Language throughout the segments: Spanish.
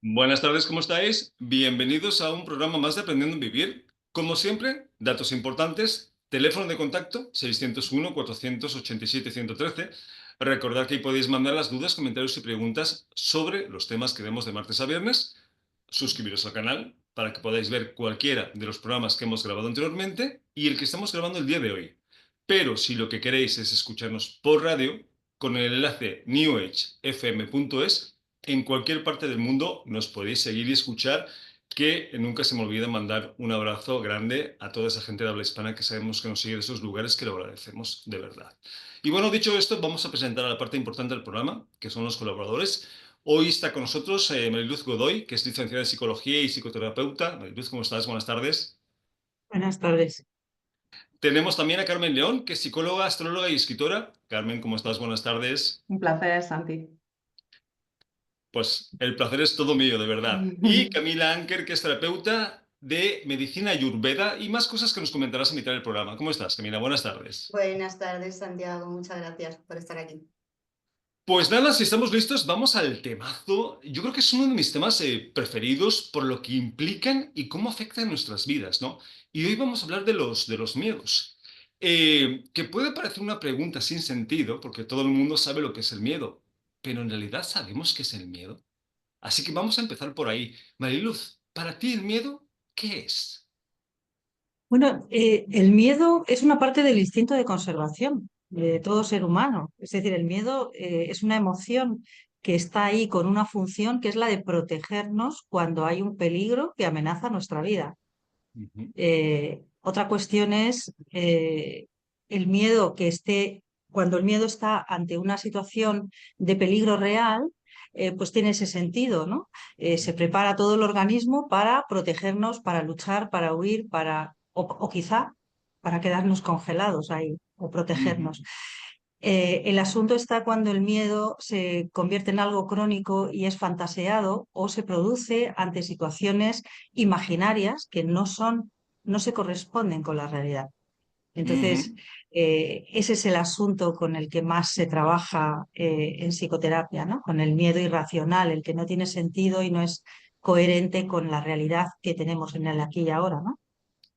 Buenas tardes, ¿cómo estáis? Bienvenidos a un programa más de Aprendiendo a Vivir. Como siempre, datos importantes, teléfono de contacto 601-487-113. Recordad que ahí podéis mandar las dudas, comentarios y preguntas sobre los temas que vemos de martes a viernes. Suscribiros al canal para que podáis ver cualquiera de los programas que hemos grabado anteriormente y el que estamos grabando el día de hoy. Pero si lo que queréis es escucharnos por radio, con el enlace newagefm.es, en cualquier parte del mundo nos podéis seguir y escuchar, que nunca se me olvide mandar un abrazo grande a toda esa gente de habla hispana que sabemos que nos sigue de esos lugares, que lo agradecemos de verdad. Y bueno, dicho esto, vamos a presentar a la parte importante del programa, que son los colaboradores. Hoy está con nosotros Mariluz Godoy, que es licenciada en Psicología y psicoterapeuta. Mariluz, ¿cómo estás? Buenas tardes. Buenas tardes. Tenemos también a Carmen León, que es psicóloga, astróloga y escritora. Carmen, ¿cómo estás? Buenas tardes. Un placer, Santi. Pues el placer es todo mío, de verdad. Y Camila Anker, que es terapeuta de medicina ayurveda y más cosas que nos comentarás a mitad del programa. ¿Cómo estás, Camila? Buenas tardes. Buenas tardes, Santiago. Muchas gracias por estar aquí. Pues nada, si estamos listos, vamos al temazo. Yo creo que es uno de mis temas preferidos por lo que implican y cómo afectan nuestras vidas, ¿no? Y hoy vamos a hablar de los miedos. Que puede parecer una pregunta sin sentido, porque todo el mundo sabe lo que es el miedo, pero en realidad sabemos qué es el miedo. Así que vamos a empezar por ahí. Mariluz, para ti el miedo, ¿qué es? Bueno, el miedo es una parte del instinto de conservación de todo ser humano. Es decir, el miedo es una emoción que está ahí con una función que es la de protegernos cuando hay un peligro que amenaza nuestra vida. Ujú, Otra cuestión es el miedo cuando el miedo está ante una situación de peligro real, pues tiene ese sentido, ¿no? Se ujú, prepara todo el organismo para protegernos, para luchar, para huir, o quizá para quedarnos congelados ahí o ujú, protegernos. El asunto está cuando el miedo se convierte en algo crónico y es fantaseado o se produce ante situaciones imaginarias que no se corresponden con la realidad. Entonces, ujú, ese es el asunto con el que más se trabaja en psicoterapia, ¿no? Con el miedo irracional, el que no tiene sentido y no es coherente con la realidad que tenemos en el aquí y ahora, ¿no?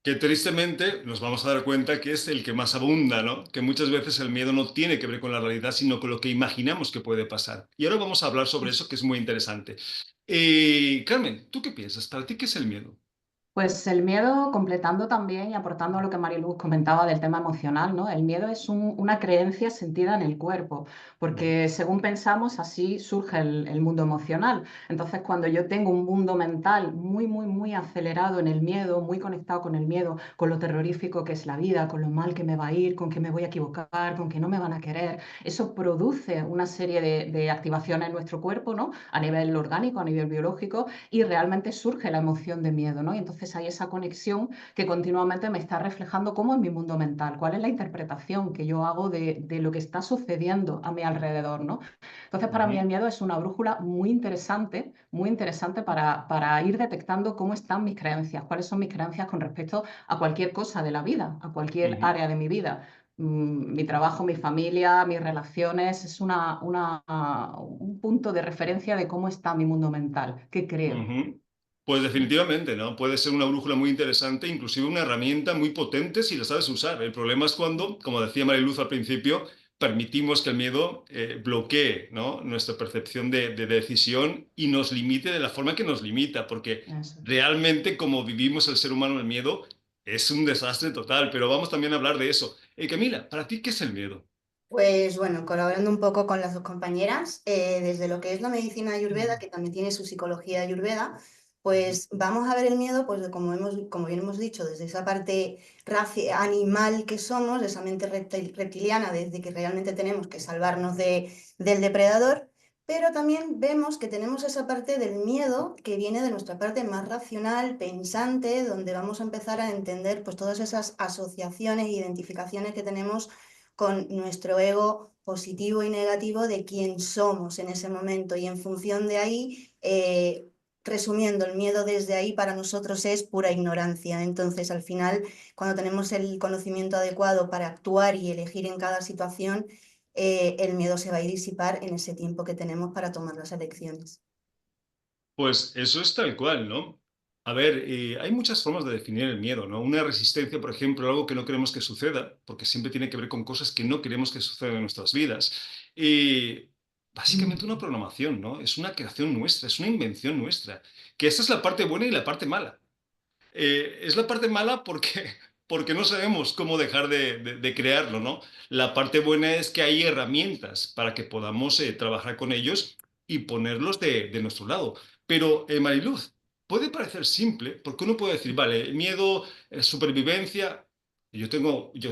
Que tristemente nos vamos a dar cuenta que es el que más abunda, ¿no? Que muchas veces el miedo no tiene que ver con la realidad, sino con lo que imaginamos que puede pasar. Y ahora vamos a hablar sobre eso, que es muy interesante. Carmen, ¿tú qué piensas? ¿Para ti qué es el miedo? Pues el miedo, completando también y aportando a lo que Mariluz comentaba del tema emocional, ¿no? El miedo es una creencia sentida en el cuerpo, Ujú, porque según pensamos, así surge el mundo emocional. Entonces, cuando yo tengo un mundo mental muy, muy, muy acelerado en el miedo, muy conectado con el miedo, con lo terrorífico que es la vida, con lo mal que me va a ir, con que me voy a equivocar, con que no me van a querer, eso produce una serie de activaciones en nuestro cuerpo, ¿no? A nivel orgánico, a nivel biológico, y realmente surge la emoción de miedo, ¿no? Y entonces hay esa conexión que continuamente me está reflejando cómo es mi mundo mental, cuál es la interpretación que yo hago de lo que está sucediendo a mi alrededor, ¿no? Entonces, para mí ujú, el miedo es una brújula muy interesante para ir detectando cómo están mis creencias, cuáles son mis creencias con respecto a cualquier cosa de la vida, a cualquier ujú, área de mi vida. Mi trabajo, mi familia, mis relaciones, es un punto de referencia de cómo está mi mundo mental, qué creo. ujú. Pues definitivamente, ¿no? Puede ser una brújula muy interesante, inclusive una herramienta muy potente si la sabes usar. El problema es cuando, como decía Mariluz al principio, permitimos que el miedo bloquee, ¿no? Nuestra percepción de decisión y nos limite de la forma que nos limita, porque Eso. realmente como vivimos el ser humano el miedo es un desastre total, pero vamos también a hablar de eso. Camila, ¿para ti qué es el miedo? Pues bueno, colaborando un poco con las dos compañeras, desde lo que es la medicina ayurveda, que también tiene su psicología ayurveda, pues vamos a ver el miedo, pues como bien hemos dicho, desde esa parte animal que somos, de esa mente reptiliana, desde que realmente tenemos que salvarnos del depredador, pero también vemos que tenemos esa parte del miedo que viene de nuestra parte más racional, pensante, donde vamos a empezar a entender pues todas esas asociaciones e identificaciones que tenemos con nuestro ego positivo y negativo de quién somos en ese momento. Y en función de ahí, resumiendo, el miedo desde ahí para nosotros es pura ignorancia. Entonces, al final, cuando tenemos el conocimiento adecuado para actuar y elegir en cada situación, el miedo se va a ir disipar en ese tiempo que tenemos para tomar las elecciones. Pues eso es tal cual, ¿no? A ver, hay muchas formas de definir el miedo, ¿no? Una resistencia, por ejemplo, algo que no queremos que suceda, porque siempre tiene que ver con cosas que no queremos que sucedan en nuestras vidas. Y básicamente una programación, ¿no? Es una creación nuestra, es una invención nuestra. Que esa es la parte buena y la parte mala. Es la parte mala porque, porque no sabemos cómo dejar de crearlo, ¿no? La parte buena es que hay herramientas para que podamos trabajar con ellos y ponerlos de nuestro lado. Pero, Mariluz, puede parecer simple, porque uno puede decir, vale, el miedo, supervivencia. Yo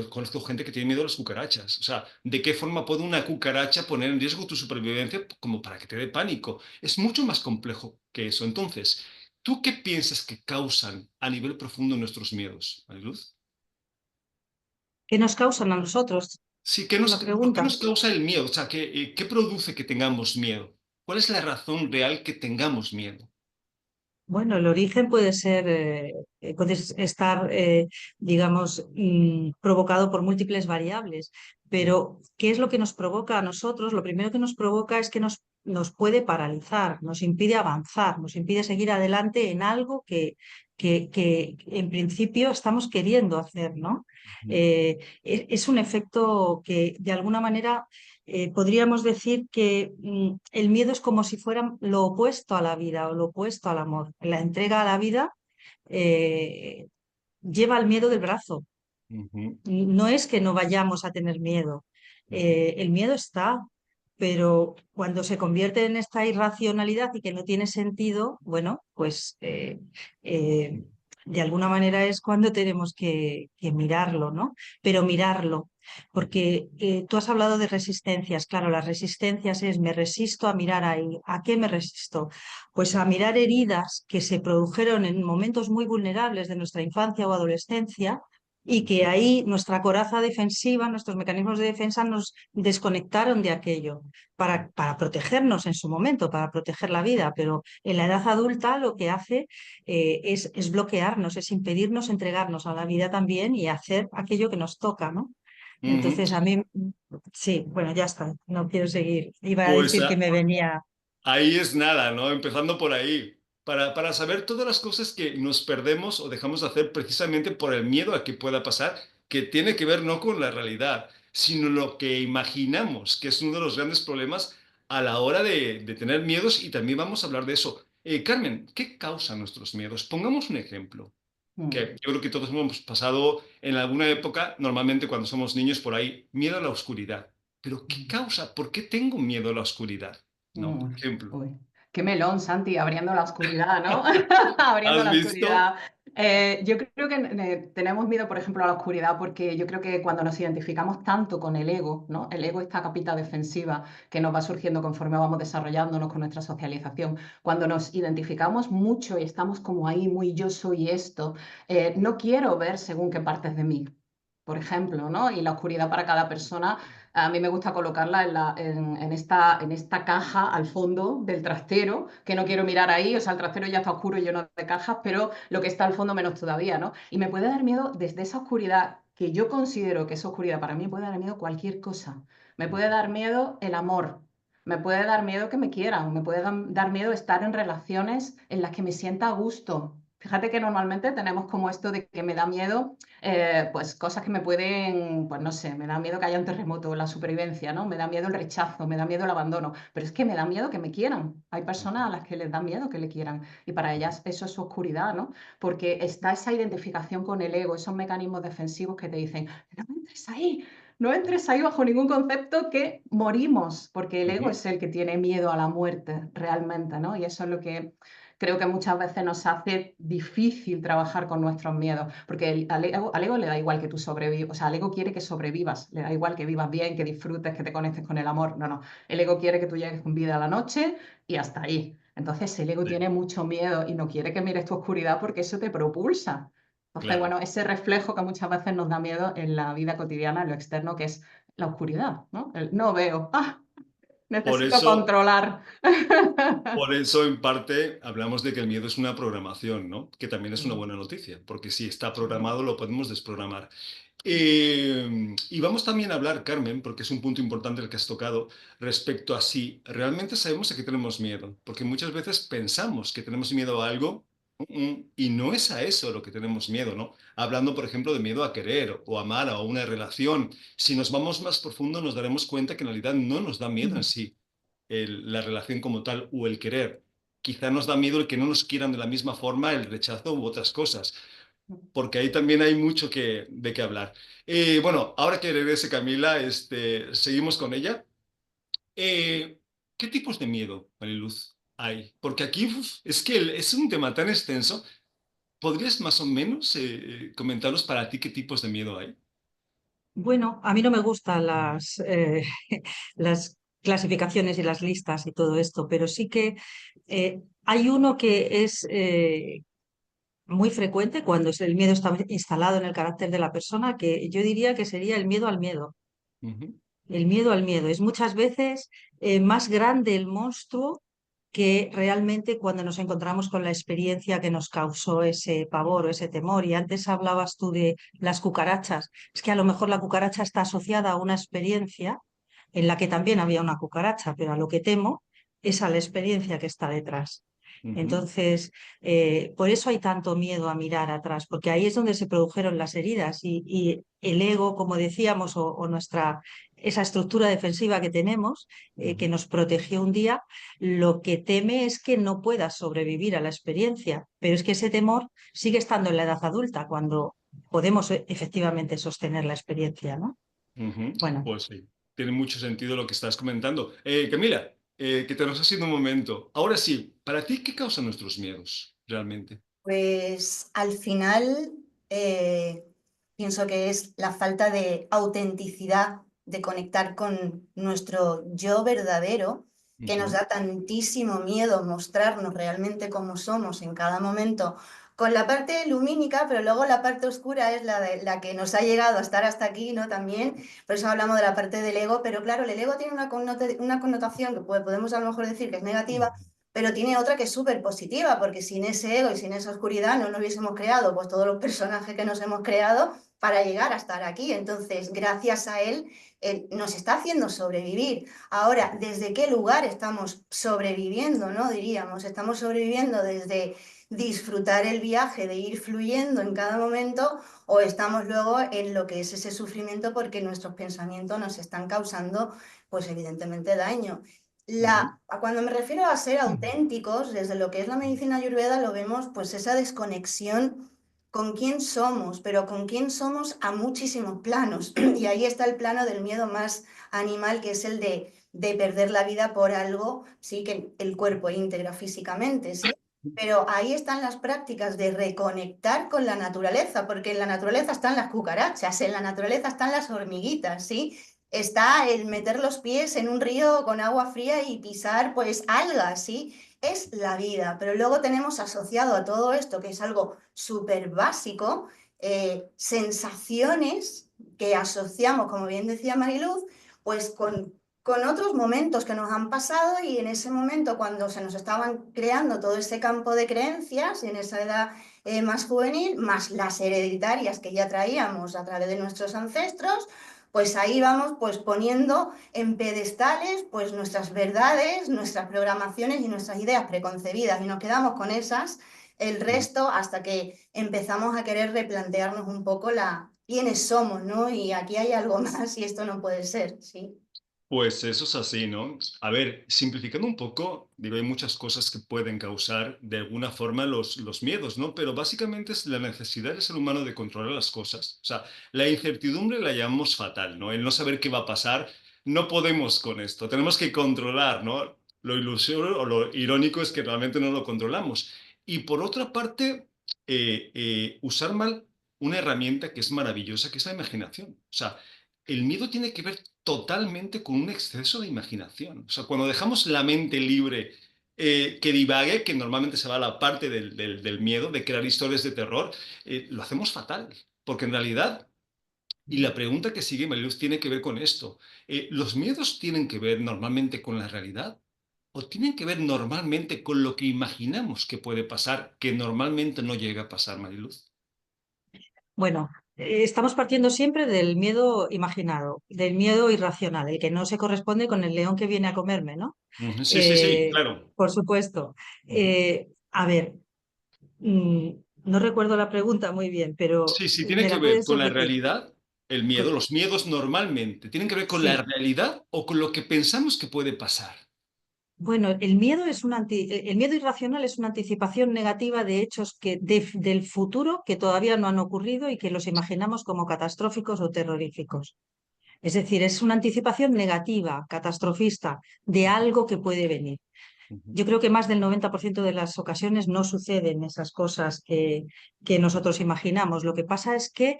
conozco gente que tiene miedo a las cucarachas. O sea, ¿de qué forma puede una cucaracha poner en riesgo tu supervivencia como para que te dé pánico? Es mucho más complejo que eso. Entonces, ¿tú qué piensas que causan a nivel profundo nuestros miedos, Mariluz? ¿Qué nos causan a nosotros? Sí, La ¿por qué pregunta. nos causa el miedo? O sea, ¿qué produce que tengamos miedo? ¿Cuál es la razón real que tengamos miedo? Bueno, el origen puede ser, puede estar, digamos, provocado por múltiples variables, pero ¿qué es lo que nos provoca a nosotros? Lo primero que nos provoca es que nos puede paralizar, nos impide avanzar, nos impide seguir adelante en algo que en principio estamos queriendo hacer, ¿no? Ujú, Es un efecto que de alguna manera podríamos decir que el miedo es como si fuera lo opuesto a la vida o lo opuesto al amor. La entrega a la vida eh, lleva el miedo del brazo. ujú, No es que no vayamos a tener miedo. ujú, El miedo está, pero cuando se convierte en esta irracionalidad y que no tiene sentido, bueno, pues de alguna manera es cuando tenemos que mirarlo, ¿no? Pero mirarlo, porque tú has hablado de resistencias. Claro, las resistencias es me resisto a mirar ahí. ¿A qué me resisto? Pues a mirar heridas que se produjeron en momentos muy vulnerables de nuestra infancia o adolescencia y que ahí nuestra coraza defensiva, nuestros mecanismos de defensa nos desconectaron de aquello para protegernos en su momento, para proteger la vida, pero en la edad adulta lo que hace es bloquearnos, es impedirnos entregarnos a la vida también y hacer aquello que nos toca, ¿no? ujú. Entonces a mí, sí, bueno, ya está, no quiero seguir. Iba a Pues decir que me venía. ahí es nada, ¿no? Empezando por ahí. Para saber todas las cosas que nos perdemos o dejamos de hacer precisamente por el miedo a que pueda pasar, que tiene que ver no con la realidad, sino lo que imaginamos, que es uno de los grandes problemas a la hora de tener miedos, y también vamos a hablar de eso. Carmen, ¿qué causa nuestros miedos? Pongamos un ejemplo, Mm, que yo creo que todos hemos pasado en alguna época, normalmente cuando somos niños por ahí, miedo a la oscuridad. Pero ¿qué mm. causa? ¿Por qué tengo miedo a la oscuridad? ¿No? Por Mm, ejemplo. uy, qué melón, Santi, abriendo la oscuridad, ¿no? Abriendo ¿Has la visto? oscuridad. Yo creo que tenemos miedo, por ejemplo, a la oscuridad porque yo creo que cuando nos identificamos tanto con el ego, ¿no? El ego, esta capita defensiva que nos va surgiendo conforme vamos desarrollándonos con nuestra socialización, cuando nos identificamos mucho y estamos como ahí, muy yo soy esto, no quiero ver según qué partes de mí, por ejemplo, ¿no? Y la oscuridad para cada persona a mí me gusta colocarla en esta caja al fondo del trastero, que no quiero mirar ahí, o sea, el trastero ya está oscuro y lleno de cajas, pero lo que está al fondo menos todavía, ¿no? Y me puede dar miedo desde esa oscuridad, que yo considero que es oscuridad, para mí puede dar miedo cualquier cosa. Me puede dar miedo el amor, me puede dar miedo que me quieran, me puede dar miedo estar en relaciones en las que me sienta a gusto. Fíjate que normalmente tenemos como esto de que me da miedo pues cosas que me pueden, pues no sé, me da miedo que haya un terremoto, la supervivencia, ¿no? Me da miedo el rechazo, me da miedo el abandono, pero es que me da miedo que me quieran. Hay personas a las que les da miedo que le quieran y para ellas eso es su oscuridad, ¿no? Porque está esa identificación con el ego, esos mecanismos defensivos que te dicen, no entres ahí. No entres ahí bajo ningún concepto que morimos, porque el ego Ujú. es el que tiene miedo a la muerte realmente, ¿no? Y eso es lo que creo que muchas veces nos hace difícil trabajar con nuestros miedos, porque al ego le da igual que tú sobrevivas, o sea, el ego quiere que sobrevivas, le da igual que vivas bien, que disfrutes, que te conectes con el amor, no, no, el ego quiere que tú llegues con vida a la noche y hasta ahí. Entonces el ego Sí, tiene mucho miedo y no quiere que mires tu oscuridad porque eso te propulsa. Entonces, claro. bueno, ese reflejo que muchas veces nos da miedo en la vida cotidiana, en lo externo, que es la oscuridad, ¿no? El no veo, Por necesito eso, controlar. por eso, en parte, hablamos de que el miedo es una programación, ¿no? Que también es una Mm, buena noticia, porque si está sí. programado, lo podemos desprogramar. Y vamos también a hablar, Carmen, porque es un punto importante el que has tocado, respecto a si realmente sabemos a qué tenemos miedo, porque muchas veces pensamos que tenemos miedo a algo y no es a eso lo que tenemos miedo, ¿no? Hablando, por ejemplo, de miedo a querer o amar a una relación, si nos vamos más profundo nos daremos cuenta que en realidad no nos da miedo en sí la relación como tal o el querer. Quizá nos da miedo el que no nos quieran de la misma forma, el rechazo u otras cosas, porque ahí también hay mucho de qué hablar. Bueno, ahora que regrese Camila, seguimos con ella. Eh, ¿Qué tipos de miedo, Mariluz, hay? Porque aquí es que es un tema tan extenso. ¿Podrías más o menos comentarnos para ti qué tipos de miedo hay? Bueno, a mí no me gustan las clasificaciones y las listas y todo esto, pero sí que hay uno que es muy frecuente cuando el miedo está instalado en el carácter de la persona, que yo diría que sería el miedo al miedo. Ujú, El miedo al miedo. Es muchas veces más grande el monstruo que realmente cuando nos encontramos con la experiencia que nos causó ese pavor o ese temor. Y antes hablabas tú de las cucarachas. Es que a lo mejor la cucaracha está asociada a una experiencia en la que también había una cucaracha, pero a lo que temo es a la experiencia que está detrás. ujú, Entonces, por eso hay tanto miedo a mirar atrás, porque ahí es donde se produjeron las heridas y el ego, como decíamos, o nuestra, esa estructura defensiva que tenemos, que ujú, nos protegió un día, lo que teme es que no puedas sobrevivir a la experiencia, pero es que ese temor sigue estando en la edad adulta, cuando podemos efectivamente sostener la experiencia, ¿no? ujú. Bueno, Pues sí, tiene mucho sentido lo que estás comentando. Camila, que te nos ha sido un momento. Ahora sí, para ti, ¿qué causan nuestros miedos realmente? Pues al final pienso que es la falta de autenticidad, de conectar con nuestro yo verdadero, que nos Ujú, da tantísimo miedo mostrarnos realmente como somos en cada momento, con la parte lumínica, pero luego la parte oscura es la que nos ha llegado a estar hasta aquí, ¿no? También, por eso hablamos de la parte del ego, pero claro, el ego tiene una connotación que podemos a lo mejor decir que es negativa, pero tiene otra que es súper positiva, porque sin ese ego y sin esa oscuridad no nos hubiésemos creado pues todos los personajes que nos hemos creado para llegar a estar aquí. Entonces, gracias a él, nos está haciendo sobrevivir. Ahora, ¿desde qué lugar estamos sobreviviendo, no? Diríamos, estamos sobreviviendo desde disfrutar el viaje, de ir fluyendo en cada momento, o estamos luego en lo que es ese sufrimiento porque nuestros pensamientos nos están causando, pues evidentemente, daño. ujú, Cuando me refiero a ser auténticos, desde lo que es la medicina ayurveda, lo vemos pues esa desconexión con quién somos, pero con quién somos a muchísimos planos. Y ahí está el plano del miedo más animal, que es el de perder la vida por algo, sí, que el cuerpo íntegra físicamente, sí. Pero ahí están las prácticas de reconectar con la naturaleza, porque en la naturaleza están las cucarachas, en la naturaleza están las hormiguitas, ¿sí? Está el meter los pies en un río con agua fría y pisar pues algas, ¿sí? Es la vida, pero luego tenemos asociado a todo esto, que es algo súper básico, sensaciones que asociamos, como bien decía Mariluz, pues con otros momentos que nos han pasado, y en ese momento cuando se nos estaban creando todo ese campo de creencias, en esa edad más juvenil, más las hereditarias que ya traíamos a través de nuestros ancestros, pues ahí vamos pues poniendo en pedestales pues nuestras verdades, nuestras programaciones y nuestras ideas preconcebidas, y nos quedamos con esas el ujú. resto hasta que empezamos a querer replantearnos un poco quiénes somos, ¿no? Y aquí hay algo más y esto no puede ser, ¿sí? Pues eso es así, ¿no? A ver, simplificando un poco, digo, hay muchas cosas que pueden causar de alguna forma los miedos, ¿no? Pero básicamente es la necesidad del ser humano de controlar las cosas. O sea, la incertidumbre la llamamos fatal, ¿no? El no saber qué va a pasar, no podemos con esto, tenemos que controlar, ¿no? Lo ilusorio o lo irónico es que realmente no lo controlamos. Y por otra parte, usar mal una herramienta que es maravillosa, que es la imaginación. O sea, el miedo tiene que ver totalmente con un exceso de imaginación. O sea, cuando dejamos la mente libre, que divague, que normalmente se va a la parte del miedo, de crear historias de terror, lo hacemos fatal. Porque en realidad, y la pregunta que sigue, Mariluz, tiene que ver con esto. ¿Los miedos tienen que ver normalmente con la realidad? ¿O tienen que ver normalmente con lo que imaginamos que puede pasar, que normalmente no llega a pasar, Mariluz? bueno, estamos partiendo siempre del miedo imaginado, del miedo irracional, el que no se corresponde con el león que viene a comerme, ¿no? Sí, sí, sí, claro. Por supuesto. Ujú. A ver, mm, no recuerdo la pregunta muy bien, pero Sí, sí, tiene ¿me que la ver puedes con la repetir? realidad, el miedo, Con- los miedos normalmente, ¿tienen que ver con la Sí. realidad o con lo que pensamos que puede pasar? Bueno, el miedo es el miedo irracional es una anticipación negativa de hechos del futuro que todavía no han ocurrido y que los imaginamos como catastróficos o terroríficos. Es decir, es una anticipación negativa, catastrofista, de algo que puede venir. Ujú, Yo creo que más del 90% de las ocasiones no suceden esas cosas que nosotros imaginamos. Lo que pasa es que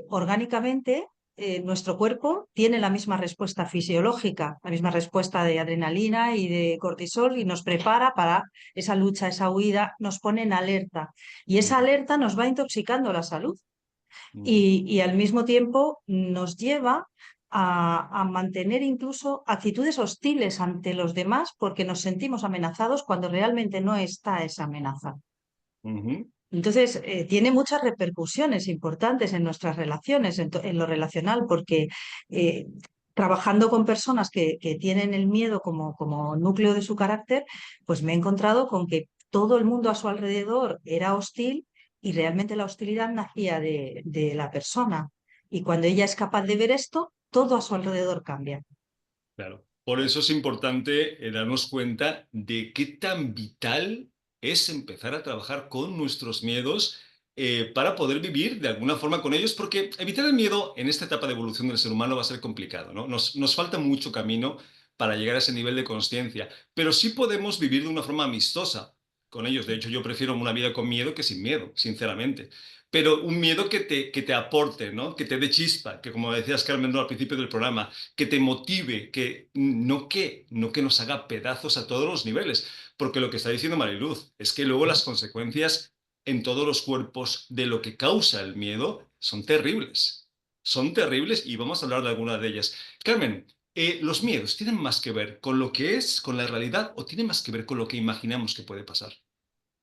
orgánicamente nuestro cuerpo tiene la misma respuesta fisiológica, la misma respuesta de adrenalina y de cortisol y nos prepara para esa lucha, esa huida, nos pone en alerta. Y esa ujú, alerta nos va intoxicando la salud ujú, y al mismo tiempo nos lleva a mantener incluso actitudes hostiles ante los demás porque nos sentimos amenazados cuando realmente no está esa amenaza. ujú. Entonces, tiene muchas repercusiones importantes en nuestras relaciones, en lo relacional, porque eh, trabajando con personas que tienen el miedo como núcleo de su carácter, pues me he encontrado con que todo el mundo a su alrededor era hostil y realmente la hostilidad nacía de la persona. Y cuando ella es capaz de ver esto, todo a su alrededor cambia. Claro. Por eso es importante darnos cuenta de qué tan vital es empezar a trabajar con nuestros miedos para poder vivir de alguna forma con ellos, porque evitar el miedo en esta etapa de evolución del ser humano va a ser complicado, ¿no? Nos falta mucho camino para llegar a ese nivel de conciencia, pero sí podemos vivir de una forma amistosa con ellos. De hecho, yo prefiero una vida con miedo que sin miedo, sinceramente. Pero un miedo que te aporte, ¿no? Que te dé chispa, que como decías, Carmen, ¿no? Al principio del programa, que te motive, que no que nos haga pedazos a todos los niveles. Porque lo que está diciendo Mariluz es que luego las consecuencias en todos los cuerpos de lo que causa el miedo son terribles. Son terribles y vamos a hablar de algunas de ellas. Carmen, ¿los miedos tienen más que ver con lo que es, con la realidad, o tienen más que ver con lo que imaginamos que puede pasar?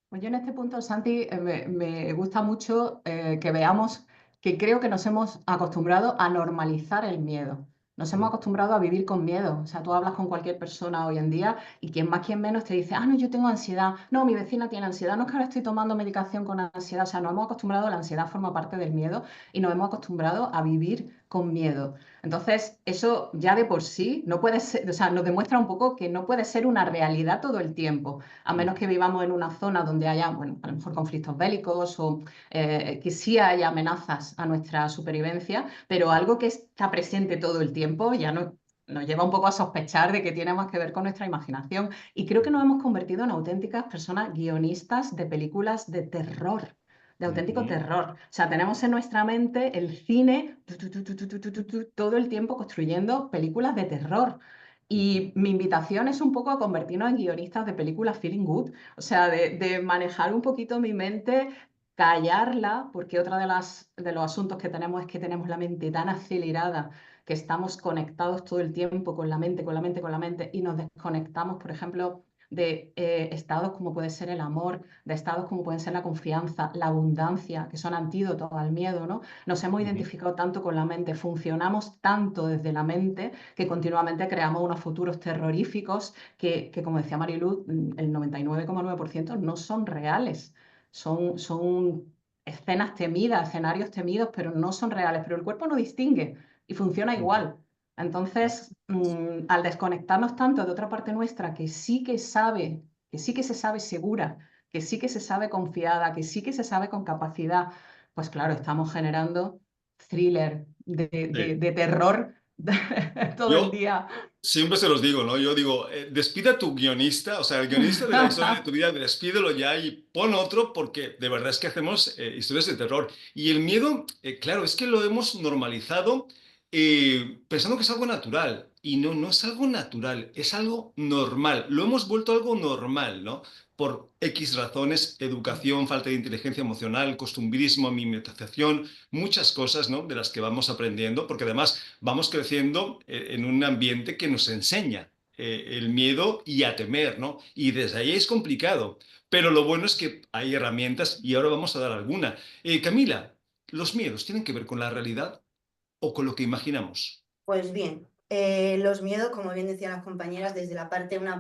Pues yo en este punto, Santi, me gusta mucho que veamos que creo que nos hemos acostumbrado a normalizar el miedo. Nos hemos Mm, acostumbrado a vivir con miedo. O sea, tú hablas con cualquier persona hoy en día y quien más, quien menos te dice, ah, no, yo tengo ansiedad. No, mi vecina tiene ansiedad. No es que ahora estoy tomando medicación con ansiedad. O sea, nos hemos acostumbrado, la ansiedad forma parte del miedo y nos hemos acostumbrado a vivir con miedo. Entonces, eso ya de por sí no puede ser, o sea, nos demuestra un poco que no puede ser una realidad todo el tiempo a mm, menos que vivamos en una zona donde haya, bueno, a lo mejor conflictos bélicos o que sí haya amenazas a nuestra supervivencia, pero algo que está presente todo el tiempo ya no, nos lleva un poco a sospechar de que tiene más que ver con nuestra imaginación. Y creo que nos hemos convertido en auténticas personas guionistas de películas de terror. De auténtico mm, terror. O sea, tenemos en nuestra mente el cine todo el tiempo construyendo películas de terror. mm, Y mi invitación es un poco a convertirnos en guionistas de películas feeling good, o sea, de manejar un poquito mi mente, callarla, porque otra de los asuntos que tenemos es que tenemos la mente tan acelerada que estamos conectados todo el tiempo con la mente, con la mente, con la mente, y nos desconectamos, por ejemplo, de estados como puede ser el amor, de estados como pueden ser la confianza, la abundancia, que son antídotos al miedo, ¿no? Nos hemos mm, identificado tanto con la mente, funcionamos tanto desde la mente que continuamente creamos unos futuros terroríficos que como decía Mariluz, el 99,9% no son reales. Son escenas temidas, escenarios temidos, pero no son reales. Pero el cuerpo no distingue y funciona mm, igual. Entonces, al desconectarnos tanto de otra parte nuestra que sí que sabe, que sí que se sabe segura, que sí que se sabe confiada, que sí que se sabe con capacidad, pues claro, estamos generando thriller sí. de terror todo el Yo, día. siempre se los digo, ¿no? Yo digo, despida a tu guionista, o sea, el guionista de la historia de tu vida, despídelo ya y pon otro porque de verdad es que hacemos historias de terror. Y el miedo, claro, es que lo hemos normalizado pensando que es algo natural. Y no, no es algo natural, es algo normal. Lo hemos vuelto algo normal, ¿no? Por X razones, educación, falta de inteligencia emocional, costumbrismo, mimetización, muchas cosas, ¿no? De las que vamos aprendiendo, porque además vamos creciendo en un ambiente que nos enseña el miedo y a temer, ¿no? Y desde ahí es complicado. Pero lo bueno es que hay herramientas y ahora vamos a dar alguna. Camila, ¿Los miedos tienen que ver con la realidad o con lo que imaginamos? Pues bien, los miedos, como bien decían las compañeras, desde una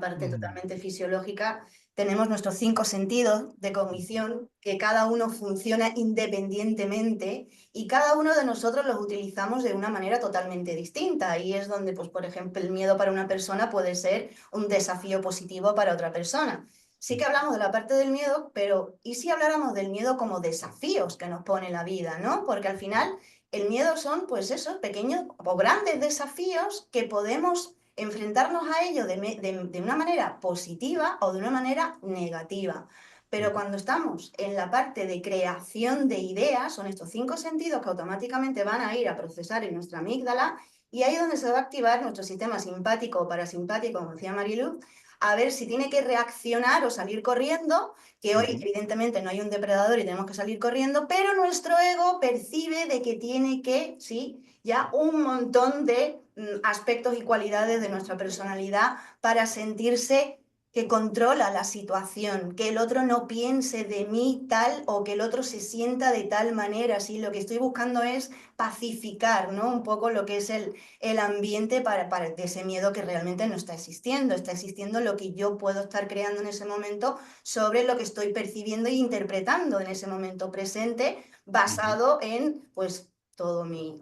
parte totalmente fisiológica, tenemos nuestros 5 sentidos de cognición, que cada uno funciona independientemente y cada uno de nosotros los utilizamos de una manera totalmente distinta. Y es donde, pues, por ejemplo, el miedo para una persona puede ser un desafío positivo para otra persona. Sí que hablamos de la parte del miedo, pero ¿y si habláramos del miedo como desafíos que nos pone la vida, ¿no? Porque al final el miedo son, pues, esos pequeños o grandes desafíos que podemos enfrentarnos a ello de una manera positiva o de una manera negativa. Pero cuando estamos en la parte de creación de ideas, son estos 5 sentidos que automáticamente van a ir a procesar en nuestra amígdala, y ahí es donde se va a activar nuestro sistema simpático o parasimpático, como decía Mariluz, a ver si tiene que reaccionar o salir corriendo, que hoy evidentemente no hay un depredador y tenemos que salir corriendo, pero nuestro ego percibe de que tiene que, sí, ya un montón de aspectos y cualidades de nuestra personalidad para sentirse que controla la situación, que el otro no piense de mí tal o que el otro se sienta de tal manera. Sí, lo que estoy buscando es pacificar, ¿no? Un poco lo que es el ambiente de ese miedo que realmente no está existiendo lo que yo puedo estar creando en ese momento sobre lo que estoy percibiendo e interpretando en ese momento presente, basado en, pues, todo mi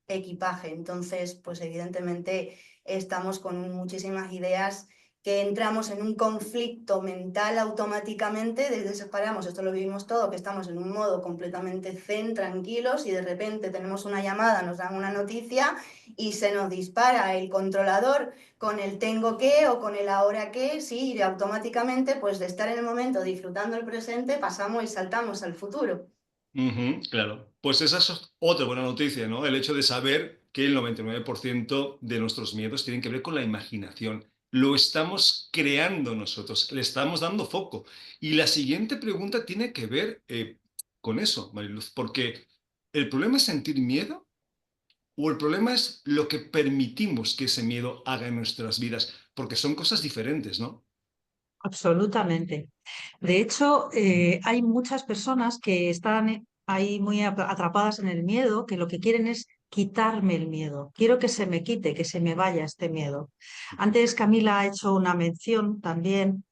equipaje. Entonces, pues evidentemente estamos con muchísimas ideas que entramos en un conflicto mental automáticamente, separamos, esto lo vivimos todo, que estamos en un modo completamente zen, tranquilos, y de repente tenemos una llamada, nos dan una noticia y se nos dispara el controlador con el tengo que o con el ahora que, sí, y automáticamente, pues de estar en el momento disfrutando el presente, pasamos y saltamos al futuro. Claro, pues esa es otra buena noticia, ¿no? El hecho de saber que el 99% de nuestros miedos tienen que ver con la imaginación. Lo estamos creando nosotros, le estamos dando foco. Y la siguiente pregunta tiene que ver con eso, Mariluz, porque ¿el problema es sentir miedo o el problema es lo que permitimos que ese miedo haga en nuestras vidas? Porque son cosas diferentes, ¿no? Absolutamente. De hecho, hay muchas personas que están ahí muy atrapadas en el miedo, que lo que quieren es quitarme el miedo. Quiero que se me quite, que se me vaya este miedo. Antes Camila ha hecho una mención también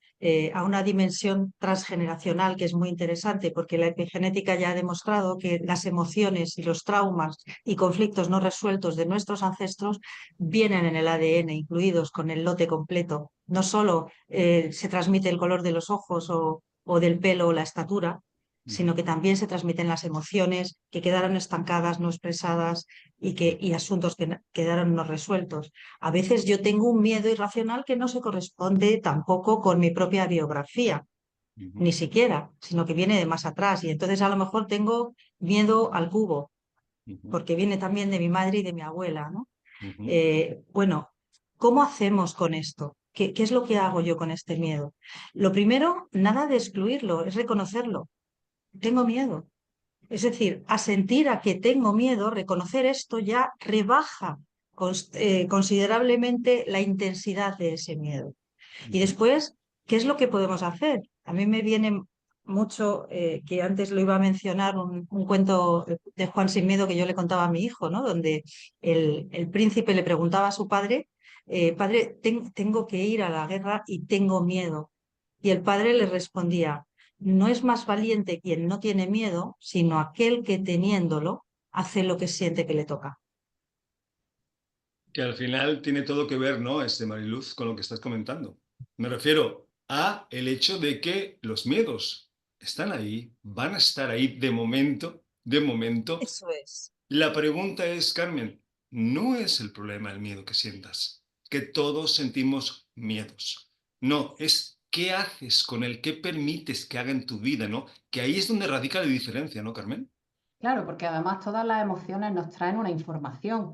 a una dimensión transgeneracional que es muy interesante, porque la epigenética ya ha demostrado que las emociones y los traumas y conflictos no resueltos de nuestros ancestros vienen en el ADN, incluidos con el lote completo. No solo se transmite el color de los ojos o del pelo o la estatura, sino que también se transmiten las emociones que quedaron estancadas, no expresadas y asuntos que quedaron no resueltos. A veces yo tengo un miedo irracional que no se corresponde tampoco con mi propia biografía, ni siquiera, sino que viene de más atrás. Y entonces a lo mejor tengo miedo al cubo, porque viene también de mi madre y de mi abuela, ¿no? Bueno, ¿cómo hacemos con esto? ¿Qué es lo que hago yo con este miedo? Lo primero, nada de excluirlo, es reconocerlo. Tengo miedo. Es decir, asentir a que tengo miedo, reconocer esto ya rebaja considerablemente la intensidad de ese miedo. Y después, ¿qué es lo que podemos hacer? A mí me viene mucho, que antes lo iba a mencionar, un cuento de Juan Sin Miedo que yo le contaba a mi hijo, ¿no? Donde el príncipe le preguntaba a su padre, padre, tengo que ir a la guerra y tengo miedo. Y el padre le respondía, no es más valiente quien no tiene miedo, sino aquel que teniéndolo hace lo que siente que le toca. Que al final tiene todo que ver, ¿no? Mariluz, con lo que estás comentando. Me refiero a el hecho de que los miedos están ahí, van a estar ahí de momento, de momento. Eso es. La pregunta es, Carmen, no es el problema el miedo que sientas, que todos sentimos miedos. No, es qué haces con él, qué permites que haga en tu vida, ¿no? Que ahí es donde radica la diferencia, ¿no, Carmen? Claro, porque además todas las emociones nos traen una información.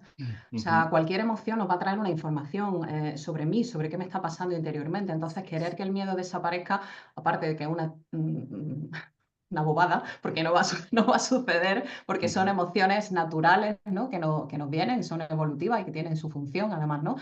O sea, Ujú, cualquier emoción nos va a traer una información sobre mí, sobre qué me está pasando interiormente. Entonces, querer que el miedo desaparezca, aparte de que es una bobada, porque no va a suceder, porque son ujú, emociones naturales, ¿no? Que nos vienen, son evolutivas y que tienen su función, además, ¿no?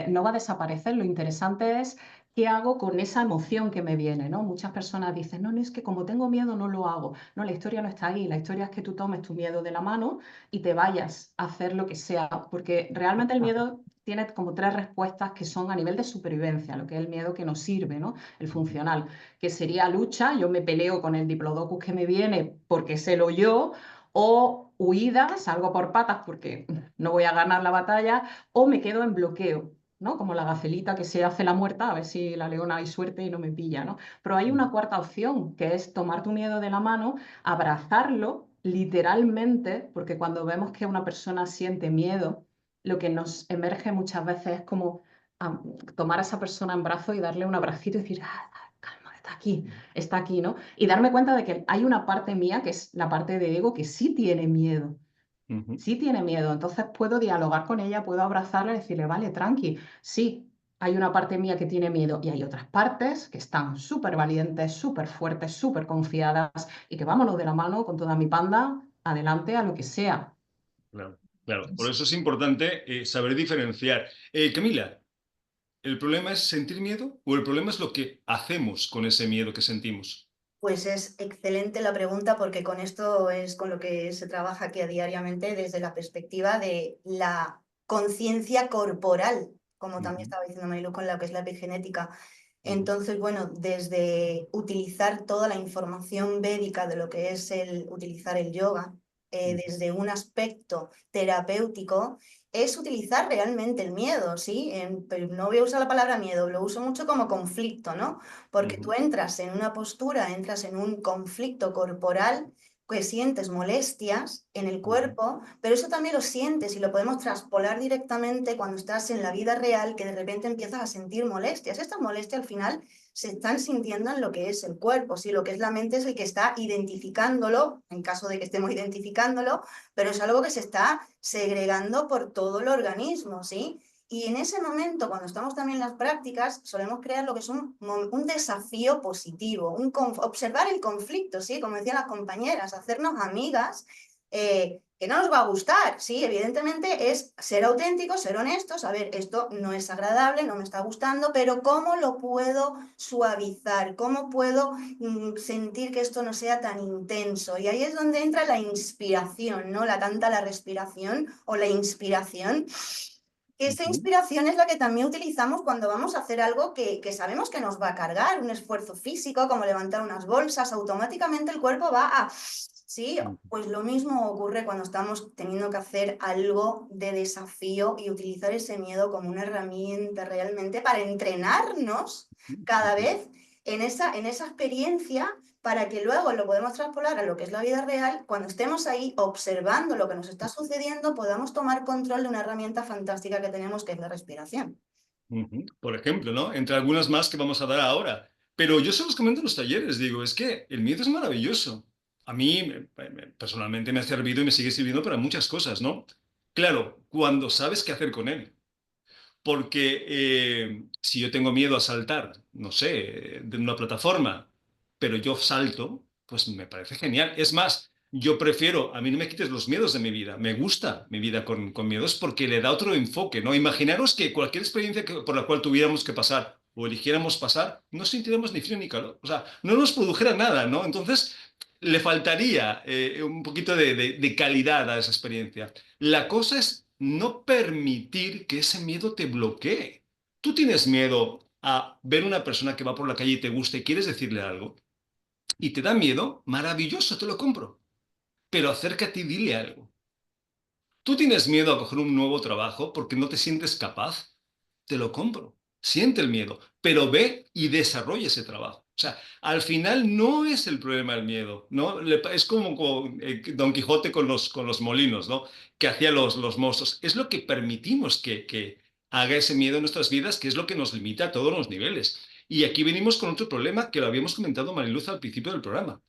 No va a desaparecer. Lo interesante es ¿qué hago con esa emoción que me viene, ¿no? Muchas personas dicen, no, no, es que como tengo miedo no lo hago. No, la historia no está ahí. La historia es que tú tomes tu miedo de la mano y te vayas a hacer lo que sea. Porque realmente el miedo tiene como 3 respuestas que son a nivel de supervivencia, lo que es el miedo que nos sirve, ¿no? El funcional, que sería lucha, yo me peleo con el diplodocus que me viene porque sé lo yo, o huida, salgo por patas porque no voy a ganar la batalla, o me quedo en bloqueo, ¿no? Como la gacelita que se hace la muerta, a ver si la leona hay suerte y no me pilla, ¿no? Pero hay una cuarta opción, que es tomar tu miedo de la mano, abrazarlo literalmente, porque cuando vemos que una persona siente miedo, lo que nos emerge muchas veces es como tomar a esa persona en brazos y darle un abracito y decir, calma, está aquí, ¿no? Y darme cuenta de que hay una parte mía, que es la parte de ego, que sí tiene miedo. Sí tiene miedo, entonces puedo dialogar con ella, puedo abrazarla y decirle, vale, tranqui, sí, hay una parte mía que tiene miedo y hay otras partes que están súper valientes, súper fuertes, súper confiadas y que vámonos de la mano con toda mi panda, adelante a lo que sea. Claro, claro. Por eso es importante saber diferenciar. Camila, ¿el problema es sentir miedo o el problema es lo que hacemos con ese miedo que sentimos? Pues es excelente la pregunta porque con esto es con lo que se trabaja aquí a diariamente desde la perspectiva de la conciencia corporal, como también estaba diciendo Marilu con lo que es la epigenética. Entonces, bueno, desde utilizar toda la información védica de lo que es el utilizar el yoga, desde un aspecto terapéutico, es utilizar realmente el miedo, ¿sí? Pero no voy a usar la palabra miedo, lo uso mucho como conflicto, ¿no? Porque tú entras en una postura, entras en un conflicto corporal que sientes molestias en el cuerpo, pero eso también lo sientes y lo podemos traspolar directamente cuando estás en la vida real, que de repente empiezas a sentir molestias. Estas molestias al final se están sintiendo en lo que es el cuerpo, ¿sí? Lo que es la mente es el que está identificándolo, en caso de que estemos identificándolo, pero es algo que se está segregando por todo el organismo, ¿sí? Y en ese momento, cuando estamos también en las prácticas, solemos crear lo que es un desafío positivo, observar el conflicto, ¿sí? Como decían las compañeras, hacernos amigas, que no nos va a gustar, ¿sí? Evidentemente es ser auténticos, ser honestos, a ver, esto no es agradable, no me está gustando, pero ¿cómo lo puedo suavizar? ¿Cómo puedo sentir que esto no sea tan intenso? Y ahí es donde entra la inspiración, ¿no? La respiración o la inspiración. Esta inspiración es la que también utilizamos cuando vamos a hacer algo que sabemos que nos va a cargar, un esfuerzo físico, como levantar unas bolsas, automáticamente el cuerpo va a... Sí, pues lo mismo ocurre cuando estamos teniendo que hacer algo de desafío y utilizar ese miedo como una herramienta realmente para entrenarnos cada vez en esa experiencia para que luego lo podemos traspolar a lo que es la vida real, cuando estemos ahí observando lo que nos está sucediendo, podamos tomar control de una herramienta fantástica que tenemos, que es la respiración. Por ejemplo, ¿no? Entre algunas más que vamos a dar ahora. Pero yo se los comento en los talleres, digo, es que el miedo es maravilloso. A mí personalmente me ha servido y me sigue sirviendo para muchas cosas, ¿no? Claro, cuando sabes qué hacer con él. Porque si yo tengo miedo a saltar, no sé, de una plataforma, pero yo salto, pues me parece genial. Es más, yo prefiero, a mí no me quites los miedos de mi vida. Me gusta mi vida con miedos porque le da otro enfoque, ¿no? Imaginaros que cualquier experiencia por la cual tuviéramos que pasar o eligiéramos pasar, no sintiéramos ni frío ni calor. O sea, no nos produjera nada, ¿no? Entonces, le faltaría un poquito de calidad a esa experiencia. La cosa es no permitir que ese miedo te bloquee. Tú tienes miedo a ver una persona que va por la calle y te gusta y quieres decirle algo y te da miedo, maravilloso, te lo compro. Pero acércate y dile algo. Tú tienes miedo a coger un nuevo trabajo porque no te sientes capaz, te lo compro. Siente el miedo, pero ve y desarrolla ese trabajo. O sea, al final no es el problema el miedo, ¿no? Es como Don Quijote con los molinos, ¿no? Que hacía los mozos. Es lo que permitimos que haga ese miedo en nuestras vidas, que es lo que nos limita a todos los niveles. Y aquí venimos con otro problema que lo habíamos comentado, Mariluz, al principio del programa.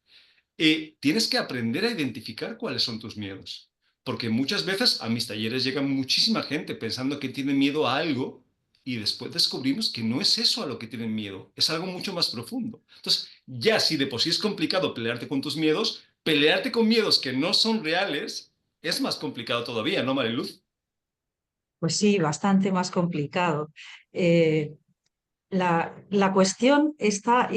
Tienes que aprender a identificar cuáles son tus miedos. Porque muchas veces a mis talleres llega muchísima gente pensando que tiene miedo a algo y después descubrimos que no es eso a lo que tienen miedo, es algo mucho más profundo. Entonces, ya si de por sí es complicado pelearte con tus miedos, pelearte con miedos que no son reales es más complicado todavía, ¿no, Mariluz? Pues sí, bastante más complicado. Eh, La cuestión está,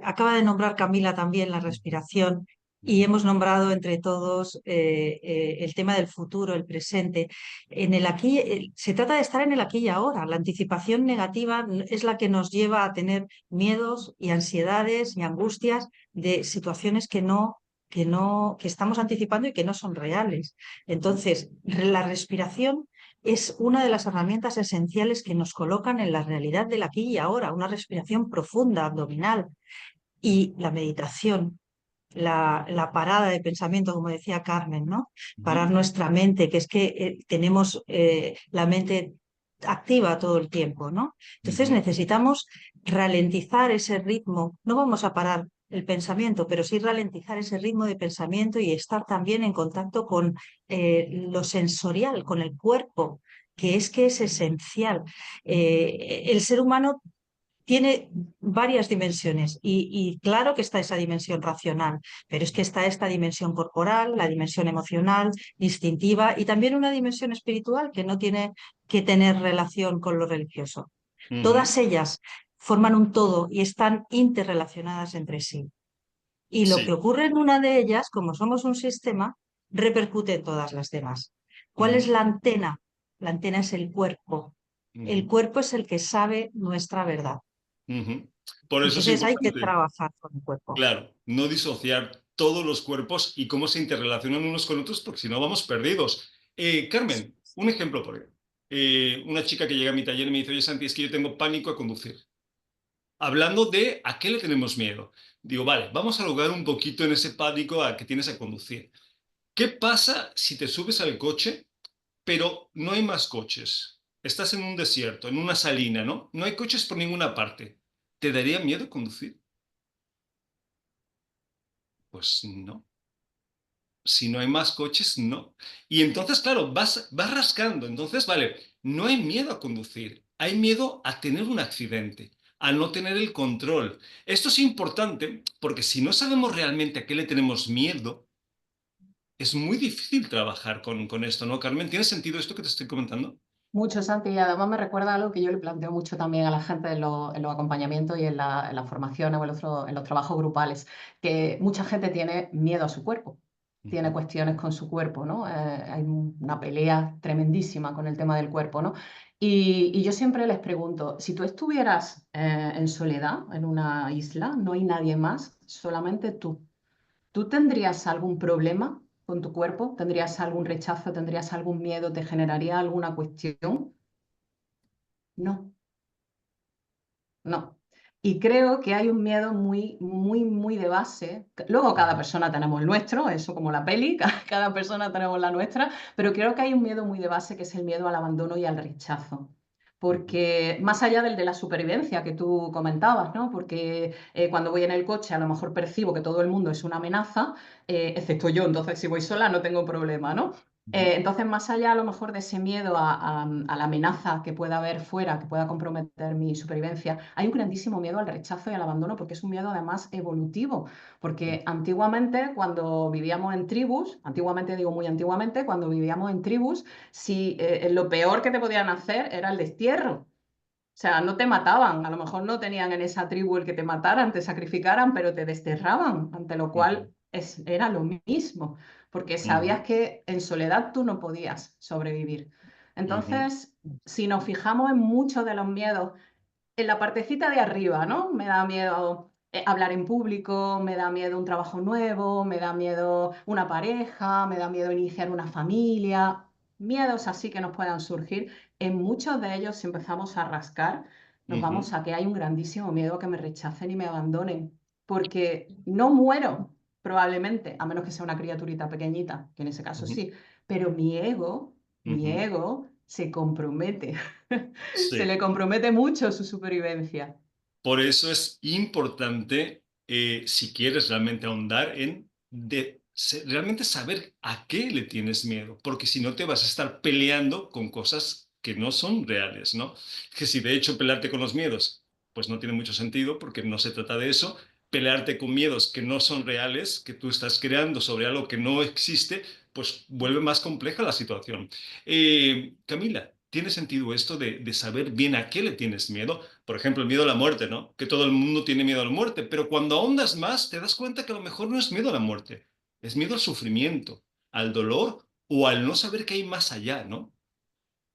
acaba de nombrar Camila también la respiración y hemos nombrado entre todos el tema del futuro, el presente. En el aquí, se trata de estar en el aquí y ahora. La anticipación negativa es la que nos lleva a tener miedos y ansiedades y angustias de situaciones que estamos anticipando y que no son reales. Entonces, la respiración es una de las herramientas esenciales que nos colocan en la realidad del aquí y ahora, una respiración profunda, abdominal, y la meditación, la parada de pensamiento, como decía Carmen, ¿no? Parar nuestra mente, que es que tenemos la mente activa todo el tiempo, ¿no? Entonces necesitamos ralentizar ese ritmo. No vamos a parar el pensamiento, pero sí ralentizar ese ritmo de pensamiento y estar también en contacto con lo sensorial, con el cuerpo, que es esencial. El ser humano tiene varias dimensiones y claro que está esa dimensión racional, pero es que está esta dimensión corporal, la dimensión emocional, instintiva y también una dimensión espiritual que no tiene que tener relación con lo religioso. Todas ellas forman un todo y están interrelacionadas entre sí. Y lo que Sí. ocurre en una de ellas, como somos un sistema, repercute en todas las demás. ¿Cuál es Ujú, la antena? La antena es el cuerpo. El ujú, cuerpo es el que sabe nuestra verdad. ujú. Por eso es Entonces hay que importante, trabajar con el cuerpo. claro, no disociar todos los cuerpos y cómo se interrelacionan unos con otros, porque si no vamos perdidos. Carmen, un ejemplo por ahí. Una chica que llega a mi taller y me dice, oye Santi, es que yo tengo pánico a conducir. Hablando de a qué le tenemos miedo. Digo, vale, vamos a ahogar un poquito en ese pánico a que tienes a conducir. ¿Qué pasa si te subes al coche, pero no hay más coches? Estás en un desierto, en una salina, ¿no? No hay coches por ninguna parte. ¿Te daría miedo conducir? Pues no. Si no hay más coches, no. Y entonces, claro, vas rascando. Entonces, vale, no hay miedo a conducir, hay miedo a tener un accidente, a no tener el control. Esto es importante porque si no sabemos realmente a qué le tenemos miedo, es muy difícil trabajar con esto, ¿no, Carmen? ¿Tiene sentido esto que te estoy comentando? Mucho, Santi, y además me recuerda algo que yo le planteo mucho también a la gente en los acompañamientos y en las formaciones o en los trabajos grupales, que mucha gente tiene miedo a su cuerpo, tiene Ujú, cuestiones con su cuerpo, ¿no? Hay una pelea tremendísima con el tema del cuerpo, ¿no? Y yo siempre les pregunto, si tú estuvieras en soledad, en una isla, no hay nadie más, solamente tú. ¿Tú tendrías algún problema con tu cuerpo? ¿Tendrías algún rechazo? ¿Tendrías algún miedo? ¿Te generaría alguna cuestión? No, no. Y creo que hay un miedo muy, muy, muy de base. Luego cada ujú, persona tenemos el nuestro, eso como la peli, cada persona tenemos la nuestra, pero creo que hay un miedo muy de base que es el miedo al abandono y al rechazo. ujú, Porque más allá del de la supervivencia que tú comentabas, ¿no? Porque cuando voy en el coche a lo mejor percibo que todo el mundo es una amenaza, excepto yo, entonces si voy sola no tengo problema, ¿no? ujú, Entonces, más allá a lo mejor de ese miedo a la amenaza que pueda haber fuera, que pueda comprometer mi supervivencia, hay un grandísimo miedo al rechazo y al abandono, porque es un miedo además evolutivo. Porque antiguamente, cuando vivíamos en tribus, antiguamente digo muy antiguamente, cuando vivíamos en tribus, si lo peor que te podían hacer era el destierro. O sea, no te mataban, a lo mejor no tenían en esa tribu el que te mataran, te sacrificaran, pero te desterraban, ante lo ujú, cual era lo mismo, porque sabías ujú, que en soledad tú no podías sobrevivir. ujú, Entonces, si nos fijamos en muchos de los miedos, en la partecita de arriba, ¿no? Me da miedo hablar en público, me da miedo un trabajo nuevo, me da miedo una pareja, me da miedo iniciar una familia, miedos así que nos puedan surgir. En muchos de ellos, si empezamos a rascar, nos ujú, vamos a que hay un grandísimo miedo a que me rechacen y me abandonen, porque no muero, probablemente, a menos que sea una criaturita pequeñita, que en ese caso ujú, sí, pero mi ujú. ego se compromete. Se Sí. le compromete mucho su supervivencia. Por eso es importante, si quieres realmente ahondar en realmente saber a qué le tienes miedo, porque si no te vas a estar peleando con cosas que no son reales, ¿no? Que si de hecho pelearte con los miedos, pues no tiene mucho sentido, porque no se trata de eso. Pelearte con miedos que no son reales, que tú estás creando sobre algo que no existe, pues vuelve más compleja la situación. Camila, ¿tiene sentido esto de saber bien a qué le tienes miedo? por ejemplo, el miedo a la muerte, ¿no? Que todo el mundo tiene miedo a la muerte, pero cuando ahondas más te das cuenta que a lo mejor no es miedo a la muerte, es miedo al sufrimiento, al dolor o al no saber qué hay más allá, ¿no?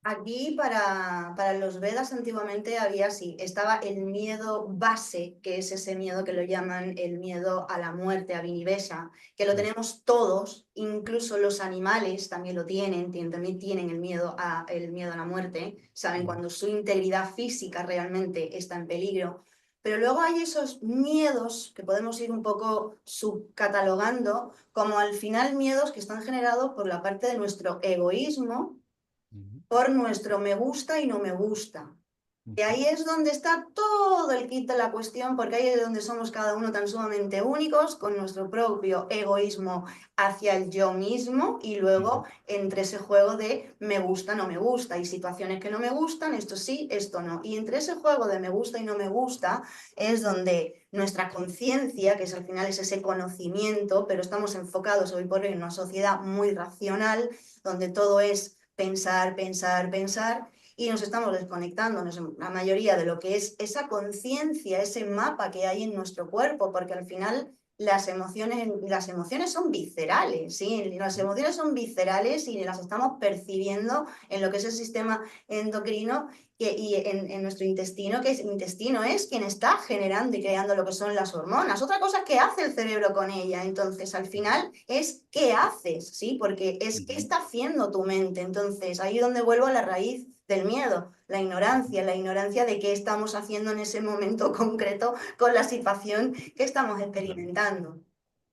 Aquí para los Vedas antiguamente había así, estaba el miedo base, que es ese miedo que lo llaman el miedo a la muerte, a Vinivesa, que lo tenemos todos, incluso los animales también lo tienen, también tienen el miedo a la muerte, saben cuando su integridad física realmente está en peligro. Pero luego hay esos miedos que podemos ir un poco subcatalogando, como al final miedos que están generados por la parte de nuestro egoísmo, por nuestro me gusta y no me gusta. Y ahí es donde está todo el kit de la cuestión, porque ahí es donde somos cada uno tan sumamente únicos, con nuestro propio egoísmo hacia el yo mismo, y luego entre ese juego de me gusta, no me gusta, hay situaciones que no me gustan, esto sí, esto no. Y entre ese juego de me gusta y no me gusta es donde nuestra conciencia, que es al final es ese conocimiento, pero estamos enfocados hoy por hoy en una sociedad muy racional, donde todo es pensar, pensar, pensar, y nos estamos desconectando, la mayoría de lo que es esa conciencia, ese mapa que hay en nuestro cuerpo, porque al final las emociones son viscerales, ¿sí? Las emociones son viscerales y las estamos percibiendo en lo que es el sistema endocrino y en nuestro intestino, que el intestino es quien está generando y creando lo que son las hormonas. Otra cosa es qué hace el cerebro con ella. Entonces, al final es qué haces, ¿sí? Porque es qué está haciendo tu mente. Entonces, ahí es donde vuelvo a la raíz del miedo, la ignorancia de qué estamos haciendo en ese momento concreto con la situación que estamos experimentando.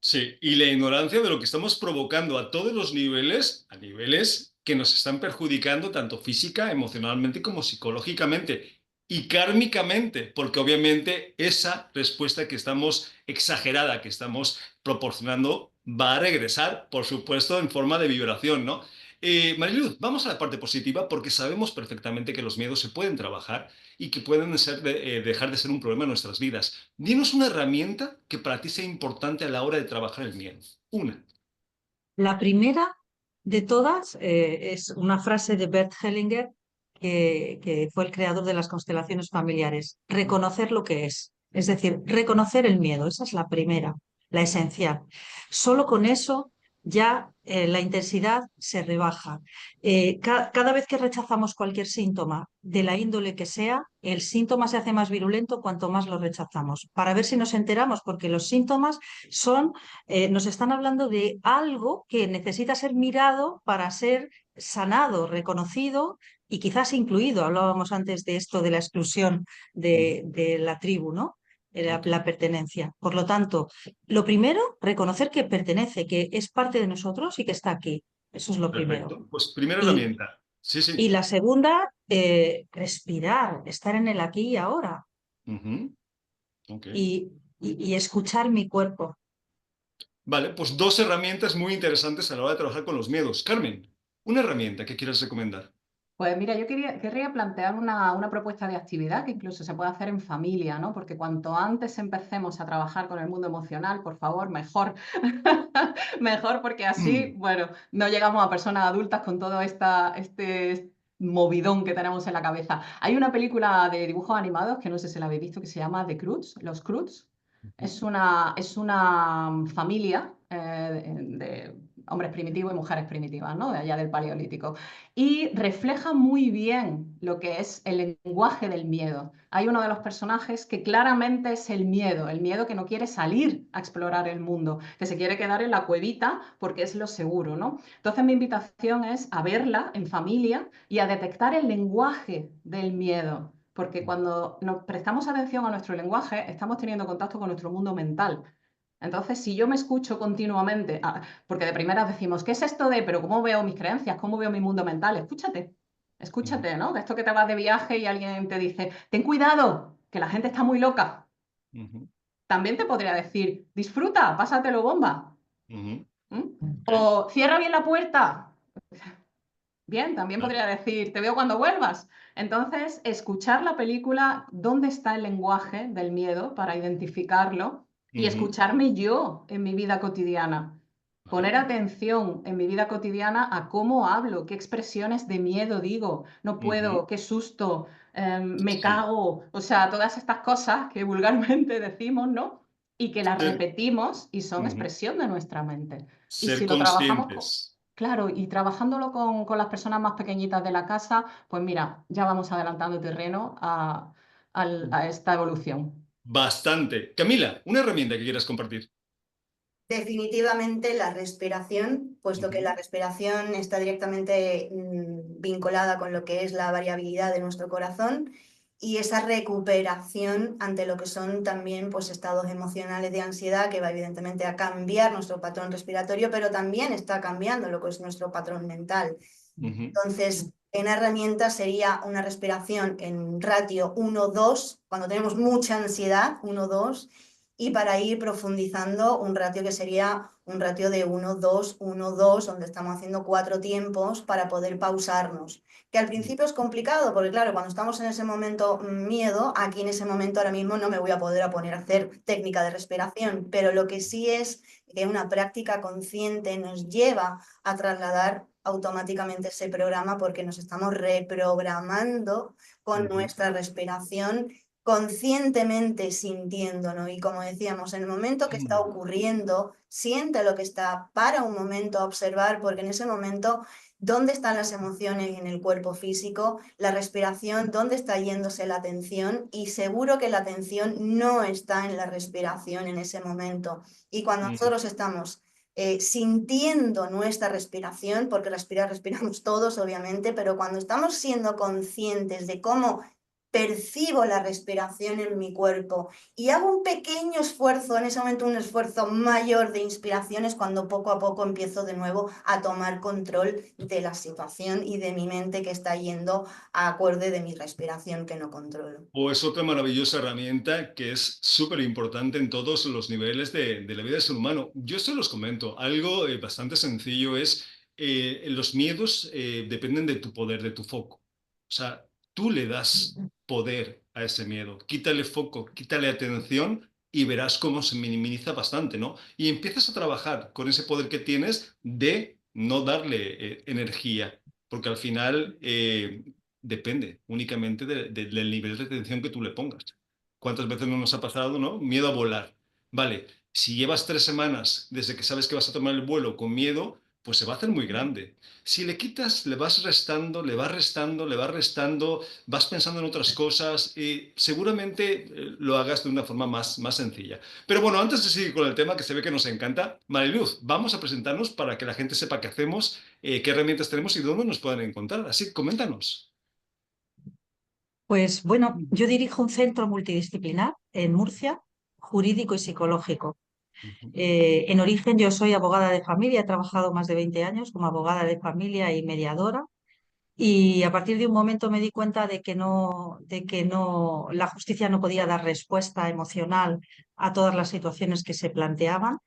Sí, y la ignorancia de lo que estamos provocando a todos los niveles, a niveles que nos están perjudicando tanto física, emocionalmente como psicológicamente y kármicamente, porque obviamente esa respuesta que estamos exagerada, que estamos proporcionando, va a regresar, por supuesto, en forma de vibración, ¿no? Mariluz, vamos a la parte positiva porque sabemos perfectamente que los miedos se pueden trabajar y que pueden dejar de ser un problema en nuestras vidas. Dinos una herramienta que para ti sea importante a la hora de trabajar el miedo. Una. La primera de todas es una frase de Bert Hellinger, que fue el creador de las constelaciones familiares: reconocer lo que es decir, reconocer el miedo. Esa es la primera, la esencial. Solo con eso ya la intensidad se rebaja. Cada vez que rechazamos cualquier síntoma, de la índole que sea, el síntoma se hace más virulento cuanto más lo rechazamos. Para ver si nos enteramos, porque los síntomas nos están hablando de algo que necesita ser mirado para ser sanado, reconocido y quizás incluido. Hablábamos antes de esto de la exclusión de la tribu, ¿no? La pertenencia. Por lo tanto, lo primero, reconocer que pertenece, que es parte de nosotros y que está aquí. Eso es lo primero. Perfecto. Pues primera Y, herramienta. Sí, y sí. la segunda, respirar, estar en el aquí y ahora Ujú. Ok. y escuchar mi cuerpo. Vale, pues dos herramientas muy interesantes a la hora de trabajar con los miedos. Carmen, una herramienta que quieras recomendar. Pues mira, yo querría plantear una propuesta de actividad que incluso se puede hacer en familia, ¿no? Porque cuanto antes empecemos a trabajar con el mundo emocional, por favor, mejor. Mejor, porque así, bueno, no llegamos a personas adultas con todo este movidón que tenemos en la cabeza. Hay una película de dibujos animados que no sé si la habéis visto, que se llama The Croods, Los Croods. Es una familia de hombres primitivos y mujeres primitivas, ¿no? De allá del Paleolítico. Y refleja muy bien lo que es el lenguaje del miedo. Hay uno de los personajes que claramente es el miedo que no quiere salir a explorar el mundo, que se quiere quedar en la cuevita porque es lo seguro, ¿no? Entonces mi invitación es a verla en familia y a detectar el lenguaje del miedo, porque cuando nos prestamos atención a nuestro lenguaje, estamos teniendo contacto con nuestro mundo mental. Entonces, si yo me escucho continuamente, porque de primeras decimos, ¿qué es esto de, pero cómo veo mis creencias, cómo veo mi mundo mental? Escúchate, ¿no? De esto que te vas de viaje y alguien te dice, ten cuidado, que la gente está muy loca. También te podría decir, disfruta, pásatelo bomba. O cierra bien la puerta. Bien, también podría decir, te veo cuando vuelvas. Entonces, escuchar la película, ¿dónde está el lenguaje del miedo para identificarlo? Y escucharme yo en mi vida cotidiana. Poner atención en mi vida cotidiana a cómo hablo, qué expresiones de miedo digo, no puedo, qué susto, me Sí. cago, o sea, todas estas cosas que vulgarmente decimos, ¿no? Y que las Ser, repetimos y son ujú. expresión de nuestra mente. Y Ser si lo trabajamos con... conscientes. Claro, y trabajándolo con las personas más pequeñitas de la casa, pues mira, ya vamos adelantando terreno a esta evolución. Bastante. Camila, una herramienta que quieras compartir. Definitivamente la respiración, puesto que Ujú, la respiración está directamente vinculada con lo que es la variabilidad de nuestro corazón y esa recuperación ante lo que son también pues, estados emocionales de ansiedad que va evidentemente a cambiar nuestro patrón respiratorio, pero también está cambiando lo que es nuestro patrón mental. ujú, Entonces, una herramienta sería una respiración en ratio 1-2, cuando tenemos mucha ansiedad, 1-2, y para ir profundizando un ratio que sería un ratio de 1-2-1-2, donde estamos haciendo 4 tiempos para poder pausarnos. Que al principio es complicado, porque claro, cuando estamos en ese momento miedo, aquí en ese momento ahora mismo no me voy a poder poner a hacer técnica de respiración, pero lo que sí es que una práctica consciente nos lleva a trasladar automáticamente ese programa porque nos estamos reprogramando con ujú, nuestra respiración conscientemente sintiéndonos. Y como decíamos, en el momento que está ocurriendo, siente lo que está, para un momento a observar, porque en ese momento, ¿dónde están las emociones en el cuerpo físico? La respiración, ¿dónde está yéndose la atención? Y seguro que la atención no está en la respiración en ese momento. Y cuando ujú. nosotros estamos sintiendo nuestra respiración, porque respiramos todos, obviamente, pero cuando estamos siendo conscientes de cómo percibo la respiración en mi cuerpo y hago un pequeño esfuerzo, en ese momento un esfuerzo mayor de inspiración, es cuando poco a poco empiezo de nuevo a tomar control de la situación y de mi mente que está yendo a acorde de mi respiración que no controlo. Pues otra maravillosa herramienta que es súper importante en todos los niveles de la vida del ser humano. Yo se los comento, algo bastante sencillo es, los miedos dependen de tu poder, de tu foco. O sea, tú le das poder a ese miedo, quítale foco, quítale atención y verás cómo se minimiza bastante, ¿no? Y empiezas a trabajar con ese poder que tienes de no darle energía, porque al final depende únicamente del nivel de atención que tú le pongas. ¿Cuántas veces no nos ha pasado, no? Miedo a volar. Vale, si llevas 3 semanas desde que sabes que vas a tomar el vuelo con miedo, pues se va a hacer muy grande. Si le quitas, le vas restando, le vas restando, le vas restando, vas pensando en otras cosas y seguramente lo hagas de una forma más sencilla. Pero bueno, antes de seguir con el tema que se ve que nos encanta, Mariluz, vamos a presentarnos para que la gente sepa qué hacemos, qué herramientas tenemos y dónde nos pueden encontrar. Así que coméntanos. Pues bueno, yo dirijo un centro multidisciplinar en Murcia, jurídico y psicológico. Ujú, En origen yo soy abogada de familia, he trabajado más de 20 años como abogada de familia y mediadora. Y a partir de un momento me di cuenta de que no, la justicia no podía dar respuesta emocional a todas las situaciones que se planteaban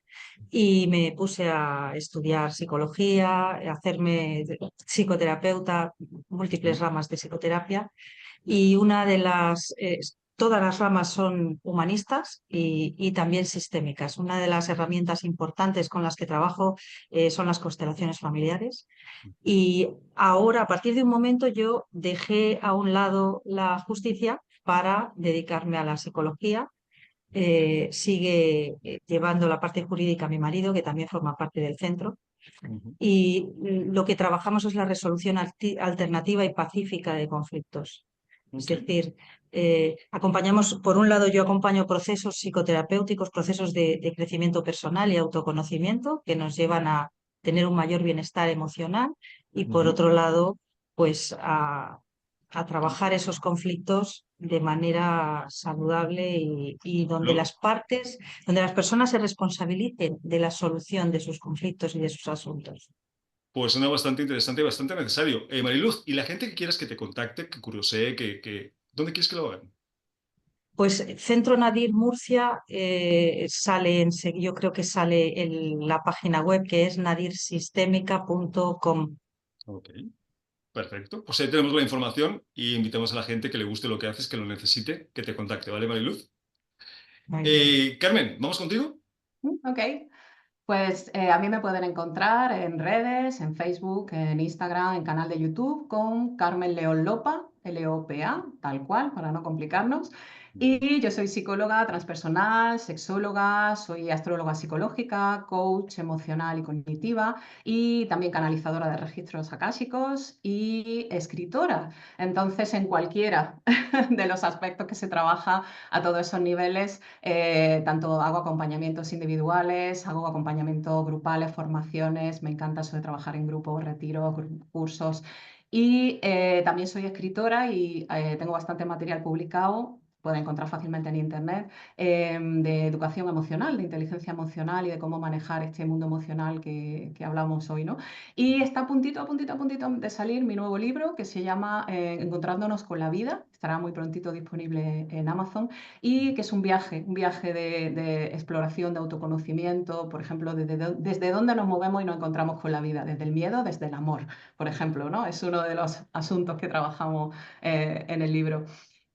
y me puse a estudiar psicología, a hacerme psicoterapeuta, múltiples ujú, ramas de psicoterapia y todas las ramas son humanistas y también sistémicas. Una de las herramientas importantes con las que trabajo son las constelaciones familiares. Y ahora, a partir de un momento, yo dejé a un lado la justicia para dedicarme a la psicología. Sigue llevando la parte jurídica mi marido, que también forma parte del centro. ujú. Y lo que trabajamos es la resolución alternativa y pacífica de conflictos. Es Ok. decir, acompañamos, por un lado, yo acompaño procesos psicoterapéuticos, procesos de crecimiento personal y autoconocimiento que nos llevan a tener un mayor bienestar emocional y por Ujú. otro lado, pues a trabajar esos conflictos de manera saludable y donde Claro. las partes, donde las personas se responsabilicen de la solución de sus conflictos y de sus asuntos. Pues suena bastante interesante y bastante necesario. Mariluz, ¿y la gente que quieras que te contacte, que curiosee, ¿dónde quieres que lo hagan? Pues Centro Nadir Murcia yo creo que sale en la página web que es nadirsistémica.com. Ok, perfecto. Pues ahí tenemos la información y invitamos a la gente que le guste lo que haces, que lo necesite, que te contacte, ¿vale, Mariluz? Muy bien. Carmen, ¿vamos contigo? Ok. Pues a mí me pueden encontrar en redes, en Facebook, en Instagram, en canal de YouTube con Carmen León Lopa, L-O-P-A, tal cual, para no complicarnos. Y yo soy psicóloga transpersonal, sexóloga, soy astróloga psicológica, coach emocional y cognitiva y también canalizadora de registros akáshicos y escritora. Entonces, en cualquiera de los aspectos que se trabaja a todos esos niveles, tanto hago acompañamientos individuales, hago acompañamientos grupales, formaciones, me encanta eso de trabajar en grupos, retiros, cursos. Y también soy escritora y tengo bastante material publicado, pueden encontrar fácilmente en internet, de educación emocional, de inteligencia emocional y de cómo manejar este mundo emocional que hablamos hoy, ¿no? Y está a puntito de salir mi nuevo libro que se llama Encontrándonos con la vida, estará muy prontito disponible en Amazon y que es un viaje de exploración, de autoconocimiento, por ejemplo, desde dónde nos movemos y nos encontramos con la vida, desde el miedo, desde el amor, por ejemplo, ¿no? Es uno de los asuntos que trabajamos en el libro.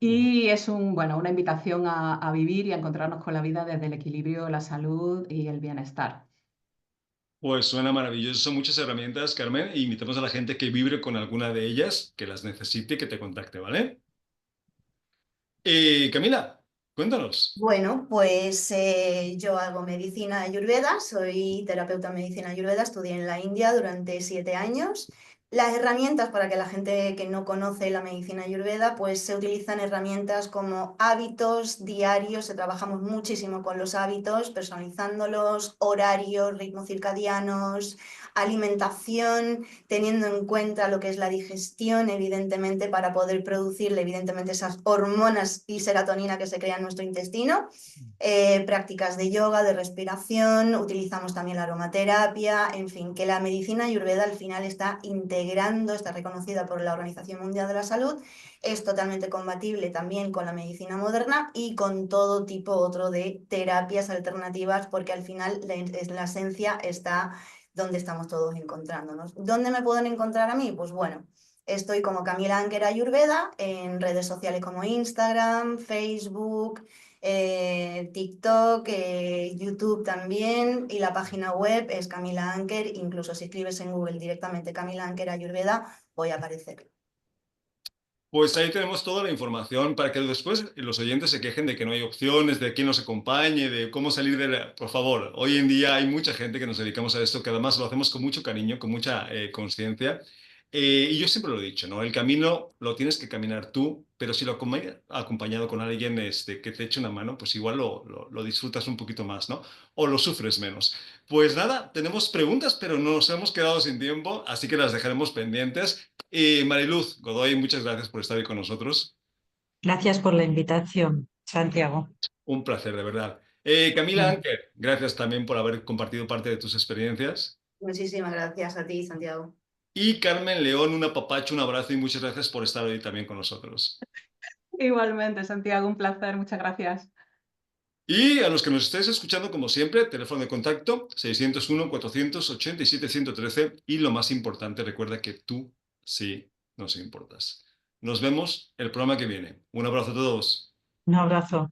Y es bueno, una invitación a vivir y a encontrarnos con la vida desde el equilibrio, la salud y el bienestar. Pues suena maravilloso, son muchas herramientas, Carmen, e invitamos a la gente que vibre con alguna de ellas, que las necesite, que te contacte, ¿vale? Camila, cuéntanos. Bueno, pues yo hago medicina ayurveda, soy terapeuta en medicina ayurveda, estudié en la India durante 7 años. Las herramientas para que la gente que no conoce la medicina ayurveda, pues se utilizan herramientas como hábitos diarios, trabajamos muchísimo con los hábitos, personalizándolos, horarios, ritmos circadianos, alimentación, teniendo en cuenta lo que es la digestión, evidentemente, para poder producirle, evidentemente, esas hormonas y serotonina que se crean en nuestro intestino. Prácticas de yoga, de respiración, utilizamos también la aromaterapia, en fin, que la medicina ayurveda al final está integrando, está reconocida por la Organización Mundial de la Salud, es totalmente compatible también con la medicina moderna y con todo tipo otro de terapias alternativas, porque al final la esencia está donde estamos todos encontrándonos. ¿Dónde me pueden encontrar a mí? Pues bueno, estoy como Camila Anker Ayurveda en redes sociales como Instagram, Facebook, TikTok, YouTube también, y la página web es Camila Anker. Incluso si escribes en Google directamente Camila Anker Ayurveda, voy a aparecer. Pues ahí tenemos toda la información para que después los oyentes se quejen de que no hay opciones, de quién nos acompañe, de cómo salir de la... Por favor, hoy en día hay mucha gente que nos dedicamos a esto, que además lo hacemos con mucho cariño, con mucha conciencia. Y yo siempre lo he dicho, ¿no? El camino lo tienes que caminar tú, pero si lo acompañado con alguien que te eche una mano, pues igual lo disfrutas un poquito más, ¿no? O lo sufres menos. Pues nada, tenemos preguntas, pero nos hemos quedado sin tiempo, así que las dejaremos pendientes. Y Mariluz Godoy, muchas gracias por estar ahí con nosotros. Gracias por la invitación, Santiago. Un placer, de verdad. Camila Anker, gracias también por haber compartido parte de tus experiencias. Muchísimas gracias a ti, Santiago. Y Carmen León, un apapacho, un abrazo y muchas gracias por estar hoy también con nosotros. Igualmente, Santiago, un placer, muchas gracias. Y a los que nos estéis escuchando, como siempre, teléfono de contacto 601-487-113 y lo más importante, recuerda que tú sí nos importas. Nos vemos el programa que viene. Un abrazo a todos. Un abrazo.